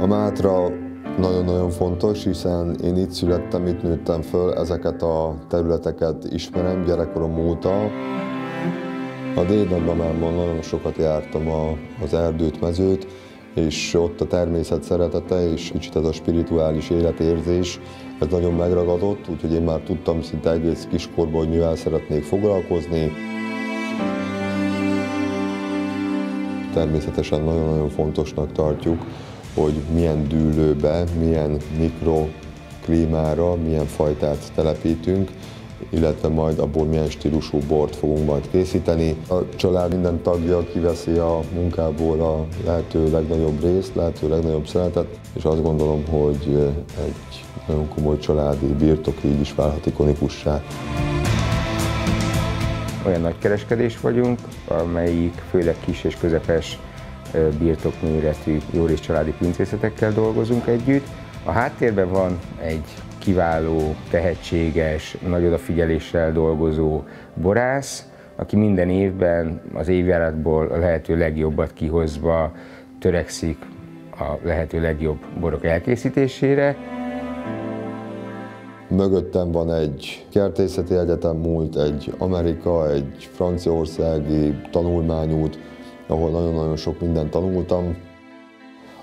A Mátra nagyon-nagyon fontos, hiszen én itt születtem, itt nőttem föl, ezeket a területeket ismerem gyerekkorom óta. A dédnagymamámmal nagyon sokat jártam az erdőt, mezőt, és ott a természet szeretete és kicsit ez a spirituális életérzés, ez nagyon megragadott, úgyhogy én már tudtam szinte egész kiskorban, hogy mivel szeretnék foglalkozni. Természetesen nagyon-nagyon fontosnak tartjuk, hogy milyen dűlőbe, milyen mikroklímára, milyen fajtát telepítünk, illetve majd abból milyen stílusú bort fogunk majd készíteni. A család minden tagja kiveszi a munkából a lehető legnagyobb részt, lehető legnagyobb szeretet, és azt gondolom, hogy egy nagyon komoly családi birtok így is válhat ikonikussá. Olyan nagykereskedés vagyunk, amelyik főleg kis és közepes birtokméretű, jórészt családi pincészetekkel dolgozunk együtt. A háttérben van egy kiváló, tehetséges, nagy odafigyeléssel dolgozó borász, aki minden évben az évjáratból a lehető legjobbat kihozva törekszik a lehető legjobb borok elkészítésére. Mögöttem van egy kertészeti egyetem múlt, egy Amerika, egy franciaországi tanulmányút, ahol nagyon-nagyon sok mindent tanultam.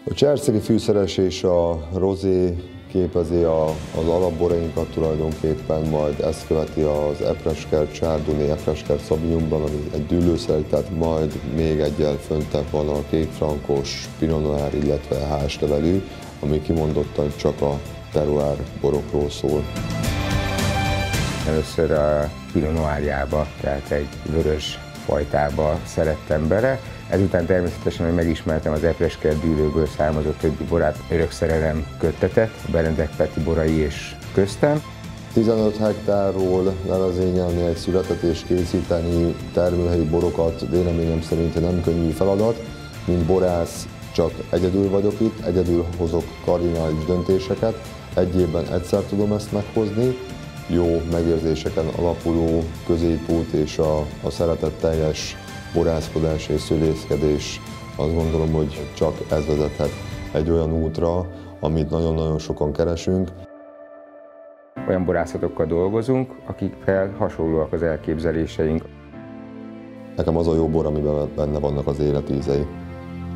A cserszegi fűszeres és a rozé képezi az alapborainkat tulajdonképpen, majd ezt követi az Epreskert Chardonnay, Epreskert Sauvignonban, ami egy dűlőszerített, majd még egyel föntebb van a kékfrankos Pinot Noir, illetve házlevelű, ami kimondottan csak a terroir borokról szól. Először a Pinot Noirjába, tehát egy vörös fajtába szerettem bele. Ezután természetesen, hogy megismertem az Epreskert dűlőből származó többi borát, örök szerelem köttetett, a Benedek Peti borai és köztem. 15 hektárról levezényelni egy születet és készíteni termőhelyi borokat véleményem szerint nem könnyű feladat. Mint borász csak egyedül vagyok itt, egyedül hozok kardinális döntéseket, egy évben egyszer tudom ezt meghozni. Jó megérzéseken alapuló középút és a szeretetteljes borászkodás és szülészkedés, azt gondolom, hogy csak ez vezethet egy olyan útra, amit nagyon-nagyon sokan keresünk. Olyan borászatokkal dolgozunk, akikkel hasonlóak az elképzeléseink. Nekem az a jó bor, amiben benne vannak az életízei,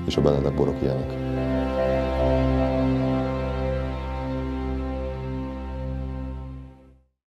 és a Benedek borok ilyenek.